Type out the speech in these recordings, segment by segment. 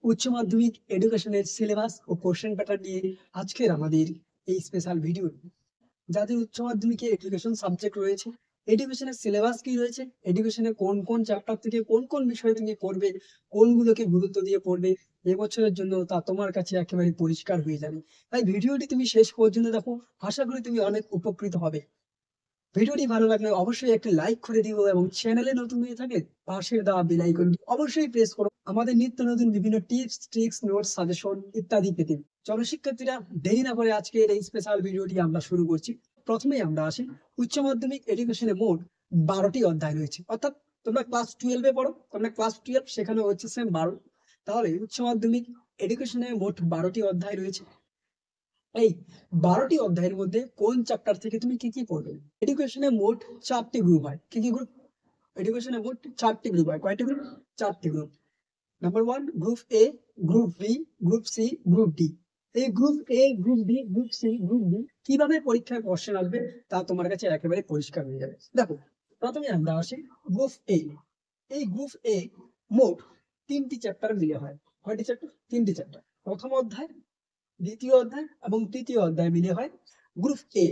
উচ্চ মাধ্যমিক এডুকেশনের সিলেবাস ও কোশ্চেন প্যাটার্ন নিয়ে আজকের আমাদের এই স্পেশাল ভিডিও। যাদের উচ্চ মাধ্যমিকে এডুকেশন সাবজেক্ট রয়েছে, এডুকেশনের সিলেবাস কি রয়েছে, এডুকেশনের কোন কোন চ্যাপ্টার থেকে কোন কোন বিষয় তুমি পড়বে, কোনগুলোকে গুরুত্ব দিয়ে পড়বে এবছরের জন্য, তা তোমার কাছে একেবারে পরিষ্কার হয়ে যাবে। তাই ভিডিওটি তুমি শেষ পর্যন্ত দেখো, আশা করি তুমি অনেক উপকৃত হবে। ভিডিওটি ভালো লাগলে অবশ্যই একটি লাইক করে দিও এবং চ্যানেলে নতুন হয়ে থাকলে পাশের দেওয়া বেল আইকনটি অবশ্যই প্রেস করো আমাদের নিত্য নতুন বিভিন্ন টিপস, ট্রিক্স, নোটস, সাজেশন ইত্যাদি পেতে। চলো শিক্ষার্থীরা, দেরি না করে আজকের এই স্পেশাল ভিডিওটি আমরা শুরু করছি। প্রথমেই আমরা আসি, উচ্চ মাধ্যমিক এডুকেশনে মোট 12টি অধ্যায় রয়েছে। অর্থাৎ তোমরা ক্লাস 12-এ পড়ো, তোমরা ক্লাস 12 সেখানে হচ্ছে সেম 12। তাহলে উচ্চ মাধ্যমিক এডুকেশনে মোট 12টি অধ্যায় রয়েছে। এই 12টি অধ্যায়ের মধ্যে কোন চ্যাপ্টার থেকে তুমি কি কি পড়বে? এডুকেশনে মোট 4টি গ্রুপ হয়। কি কি গ্রুপ? এডুকেশনে মোট 4টি গ্রুপ হয়। কয়টি গ্রুপ? 4টি group. Number 1 group A, group B, group C, group D. এই group A, group B, group C, group D কিভাবে পরীক্ষায় কোশ্চেন আসবে তা তোমার কাছে একেবারে পরিষ্কার হয়ে যাবে। দেখো, প্রথমে আমরা আসি গ্রুপ এ। এই গ্রুপ এ মোট 3টি চ্যাপ্টার মিলে হয়। কয়টি চ্যাপ্টার? 3টি চ্যাপ্টার। প্রথম অধ্যায়, দ্বিতীয় অধ্যায় এবং তৃতীয় অধ্যায় মিলে হয় গ্রুপ এ।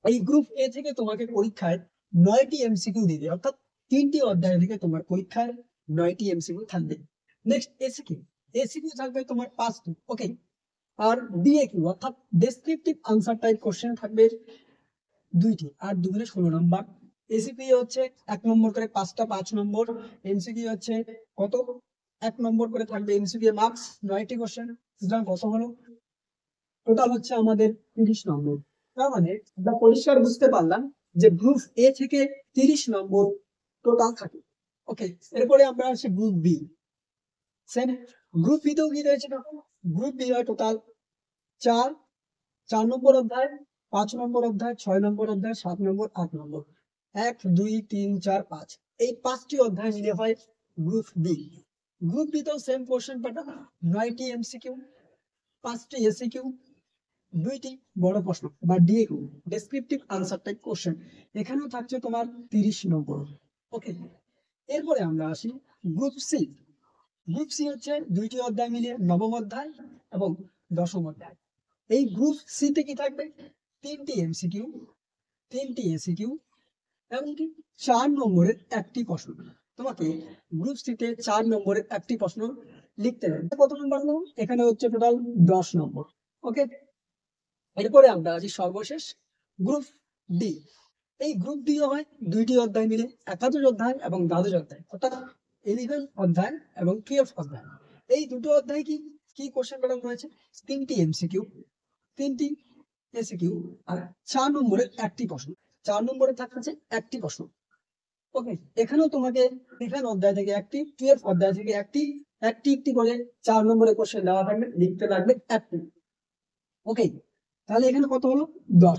এই গ্রুপ এ থেকে তোমাকে পরীক্ষায় 9টি এমসিকিউ দিবে, অর্থাৎ 3টি অধ্যায় থেকে তোমার পরীক্ষায় 9টি এমসিকিউ থাকবে। Next SCQ. এসিকিউ থাকবে তোমার 5টি। ওকে। আর ডিএকিউ অর্থাৎ ডেসক্রিপটিভ আনসার টাইপ কোশ্চেন থাকবে 2টি, আর 2 গুণে 16 নম্বর। এসিপি হচ্ছে 1 নম্বর করে 5টা, 5 নম্বর। এমসিকিউ হচ্ছে কত? 1 নম্বর করে থাকবে এমসিকিউ মার্কস 9টি কোশ্চেন। সুতরাং কত হলো? টোটাল হচ্ছে আমাদের 30 নম্বর। তার মানে আমরা পরিষ্কার বুঝতে পারলাম যে গ্রুপ এ থেকে 30 নম্বর টোটাল থাকে। ওকে। এরপরে আমরা আসি group B. Same group B তেও কি রয়েছে দেখো, গ্রুপ বি হয় টোটাল 4 4 নম্বর অধ্যায়, 5 নম্বর অধ্যায়, 6 নম্বর অধ্যায়, 7 নম্বর, 8 নম্বর। 1 2 3 4 5, এই 5টি অধ্যায় মিলে হয় গ্রুপ বি। গ্রুপ বি তেও সেম কোশ্চেন প্যাটার্ন, 9টি এমসিকিউ, 5টি এসিকিউ, 2টি বড় প্রশ্ন বা ডিএকিউ, ডেসক্রিপটিভ আনসার টাইপ কোশ্চেন। এখানেও থাকছে তোমার 30 নম্বর। ওকে। এরপরে আমরা আসি গ্রুপ সি। গ্রুপ সি হচ্ছে 2টি অধ্যায় মিলিয়ে নবম অধ্যায় এবং দশম অধ্যায়। এই গ্রুপ সি তে কি থাকবে? 3টি এমসিকিউ, 3টি এসিকিউ, এমনকি 4 নম্বরের একটি প্রশ্ন। তোমাকে গ্রুপ সি তে 4 নম্বরের একটি প্রশ্ন লিখতে হবে। কত নম্বর হলো? এখানে হচ্ছে টোটাল 10 নম্বর। ওকে। এরপরে আমরা আছি সর্বশেষ গ্রুপ ডি। এই গ্রুপ ডি হয় 2টি অধ্যায় মিলে একাদশ অধ্যায় এবং দ্বাদশ অধ্যায়, অর্থাৎ 11 অধ্যায় এবং 12 অধ্যায়। এই দুটো অধ্যায় কি কি কোশ্চেন প্যাটার্ন রয়েছে? 3টি এমসিকিউ, 3টি এসিকিউ, আর 4 নম্বরের একটি প্রশ্ন। 4 নম্বরে থাকছে একটি প্রশ্ন। ওকে। এখানেও তোমাকে 11 অধ্যায় থেকে একটি, 12 অধ্যায় থেকে একটি, একটি একটি করে 4 নম্বরের কোশ্চেন দেওয়া থাকবে, লিখতে লাগবে একটি। ওকে। তাহলে এখানে কত হলো? 10।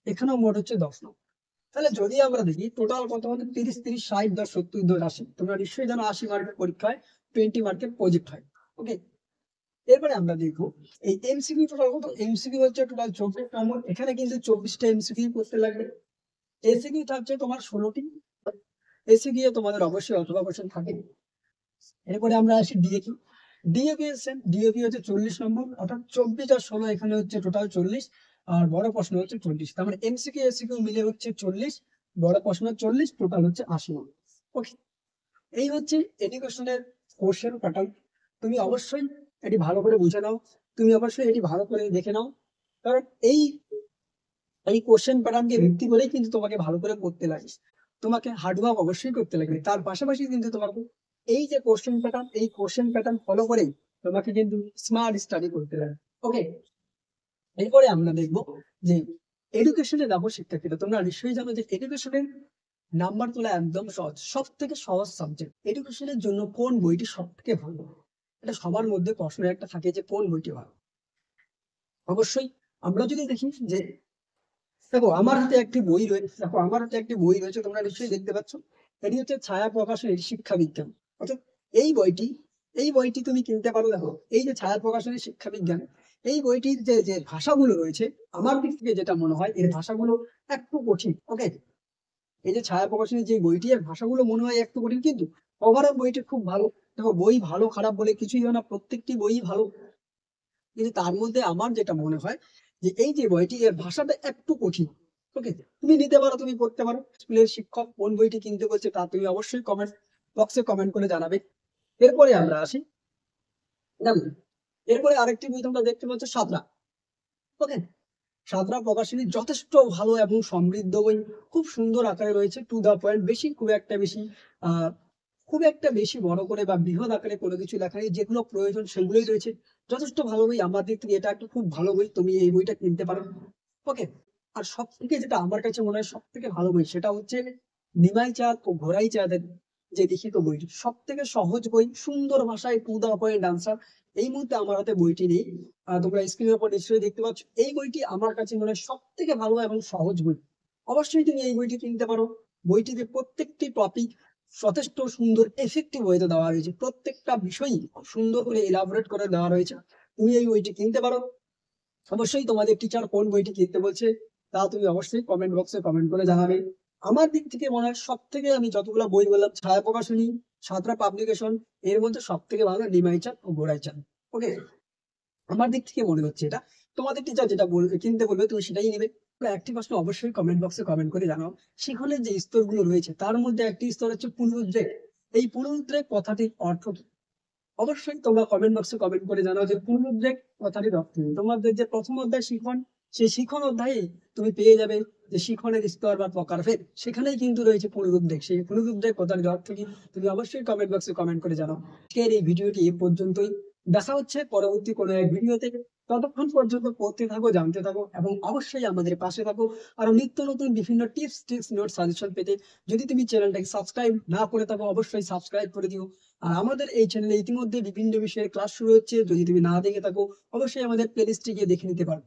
এখানেও মোট হচ্ছে 10 নম্বর। তাহলে যদি আমরা দেখি টোটাল কত হলো, 30 30 60 10 70 10 80। তোমরা নিশ্চয়ই জানো 80 মার্কের পরীক্ষায় 20 মার্কের প্রজেক্ট হয়। ওকে। এরপরে আমরা দেখবো এই এমসিকিউ টোটাল কত। এমসিকিউ হচ্ছে টোটাল 24 নম্বর। এখানে কিন্তু 24টা এমসিকিউ করতে লাগবে। এসিকিউ থাকছে তোমার 16টি। এসিকিউ তোমাদের অবশ্যই অথবা কোশ্চেন থাকে। এরপরে আমরা আসি ডিএকিউ। ডিএকিউ সেম, ডিএকিউ হচ্ছে 40 নম্বর, অর্থাৎ 24 আর 16 এখানে হচ্ছে টোটাল 40, আর বড় প্রশ্ন হচ্ছে 40। তার মানে এমসিকিউ এসিকিউ মিলে হচ্ছে 40, বড় প্রশ্ন 40, টোটাল হচ্ছে 80 নম্বর। ওকে। এই হচ্ছে এডুকেশনের কোশ্চেন প্যাটার্ন। তুমি অবশ্যই এটি ভালো করে বুঝে নাও, তুমি অবশ্যই এটি ভালো করে দেখে নাও, কারণ এই এই কোশ্চেন প্যাটার্নকে ভিত্তি করেই কিন্তু তোমাকে ভালো করে পড়তে লাগে। তোমাকে হার্ডওয়ার্ক অবশ্যই করতে লাগবে, তার পাশাপাশি কিন্তু তোমাকে এই যে কোশ্চেন প্যাটার্ন, এই কোশ্চেন প্যাটার্ন ফলো করে তোমাকে কিন্তু স্মার্ট স্টাডি করতে লাগে। ওকে। এরপরে আমরা দেখবো যে এডুকেশনে দেখো শিক্ষার্থীরা, তোমরা নিশ্চয়ই জানো যে এডুকেশনের নাম্বার তোলা একদম সহজ, সব থেকে সহজ সাবজেক্ট। এডুকেশনের জন্য কোন বইটি সব থেকে ভালো? এটা সবার মধ্যে প্রশ্ন একটা থাকে যে কোন বইটি ভালো। অবশ্যই আমরা যদি দেখি যে, দেখো আমার হাতে একটি বই রয়েছে, দেখো আমার হাতে একটি বই রয়েছে, তোমরা নিশ্চয়ই দেখতে পাচ্ছ। এটি হচ্ছে ছায়া প্রকাশনের শিক্ষা বিজ্ঞান। অর্থাৎ এই বইটি, এই বইটি তুমি কিনতে পারো। দেখো এই যে ছায়া প্রকাশনের শিক্ষা বিজ্ঞান, এই বইটির যে যে ভাষাগুলো রয়েছে, আমার দিক থেকে যেটা মনে হয় এর ভাষাগুলো একটু কঠিন। ওকে। এই যে ছায়া প্রকাশনী যে বইটি, এর ভাষাগুলো মনে হয় একটু কঠিন, কিন্তু ওভারঅল বইটি খুব ভালো। দেখো, বই ভালো খারাপ বলে কিছুই হয় না, প্রত্যেকটি বই ভালো। কিন্তু তার মধ্যে আমার যেটা মনে হয় যে এই যে বইটি, এর ভাষাটা একটু কঠিন। ওকে, তুমি নিতে পারো, তুমি পড়তে পারো। স্কুলের শিক্ষক কোন বইটি কিনতে বলছে তা তুমি অবশ্যই কমেন্ট বক্সে কমেন্ট করে জানাবে। এরপরে আমরা আসি, দেখো, এরপরে আরেকটি বই তোমরা দেখতে পাচ্ছ, সাদরা। ওকে, সাদরা প্রকাশনী যথেষ্ট ভালো এবং সমৃদ্ধ বই, খুব সুন্দর আকারে রয়েছে, টু দা পয়েন্ট, বেশি আহ খুব একটা বেশি বড় করে বা বৃহৎ আকারে কোনো কিছু লেখা নেই, যেগুলো প্রয়োজন সেগুলোই রয়েছে। যথেষ্ট ভালো বই, আমার দিক থেকে এটা একটা খুব ভালো বই, তুমি এই বইটা কিনতে পারো। ওকে, আর সব থেকে যেটা আমার কাছে মনে হয় সব থেকে ভালো বই, সেটা হচ্ছে নিমাই চাঁদ ও ঘোড়াই চাঁদের যে লিখিত বইটি, সব থেকে সহজ বই, সুন্দর ভাষায়, টু দা পয়েন্ট আনসার। এই মুহূর্তে আমার হাতে বইটি নেই, তোমরা স্ক্রিনের উপর নিশ্চয়ই দেখতে পাচ্ছ। এই বইটি আমার কাছে মনে হয় সব থেকে ভালো এবং সহজ বই। অবশ্যই তুমি এই বইটি কিনতে পারো। বইটিতে প্রত্যেকটি টপিক যথেষ্ট সুন্দর এফেক্টিভ ওয়েতে দেওয়া রয়েছে, প্রত্যেকটা বিষয়ই খুব সুন্দর করে এলাবোরেট করে দেওয়া রয়েছে। তুমি এই বইটি কিনতে পারো। অবশ্যই তোমাদের টিচার কোন বইটি কিনতে বলছে তা তুমি অবশ্যই কমেন্ট বক্সে কমেন্ট করে জানাবে। আমার দিক থেকে মনে হয় সব থেকে, আমি যতগুলো বই বললাম, ছায়া প্রকাশনী, সাঁতরা পাবলিকেশন, এর মধ্যে সব থেকে ভালো নিমাই চাঁদ ও গোড়াই চাঁদ। ওকে, আমার দিক থেকে মনে হচ্ছে এটা। তোমাদের টিচার যেটা বলবে, কিনতে বলবে, তুমি সেটাই নেবে। তোমরা একটি প্রশ্ন অবশ্যই কমেন্ট বক্সে কমেন্ট করে জানাও, শিখনের যে স্তরগুলো রয়েছে তার মধ্যে একটি স্তর হচ্ছে পুনরুদ্রেক। এই পুনরুদ্রেক কথাটির অর্থ কি? অবশ্যই তোমরা কমেন্ট বক্সে কমেন্ট করে জানাও যে পুনরুদ্রেক কথাটির অর্থ কি। তোমাদের যে প্রথম অধ্যায় শিখন, সেই শিখন অধ্যায়ে তুমি পেয়ে যাবে যে শিখনের স্তর বা প্রকারভেদ, সেখানেই কিন্তু রয়েছে পুনরুদ্রেক। সেই পুনরুদ্রেক কথাটির অর্থ কি, তুমি অবশ্যই কমেন্ট বক্সে কমেন্ট করে জানাও। আজকের এই ভিডিওটি এ পর্যন্তই, দেখা হচ্ছে পরবর্তী কোনো এক ভিডিওতে। ততক্ষণ পর্যন্ত পড়তে থাকো, জানতে থাকো এবং অবশ্যই আমাদের পাশে থাকো। আরো নিত্য নতুন বিভিন্ন টিপস, ট্রিক্স, নোট, সাজেশন পেতে যদি তুমি চ্যানেলটাকে সাবস্ক্রাইব না করে থাকো, অবশ্যই সাবস্ক্রাইব করে দিও। আর আমাদের এই চ্যানেলে ইতিমধ্যে বিভিন্ন বিষয়ের ক্লাস শুরু হচ্ছে, যদি তুমি না দেখে থাকো অবশ্যই আমাদের প্লেলিস্টে গিয়ে দেখে নিতে পারো।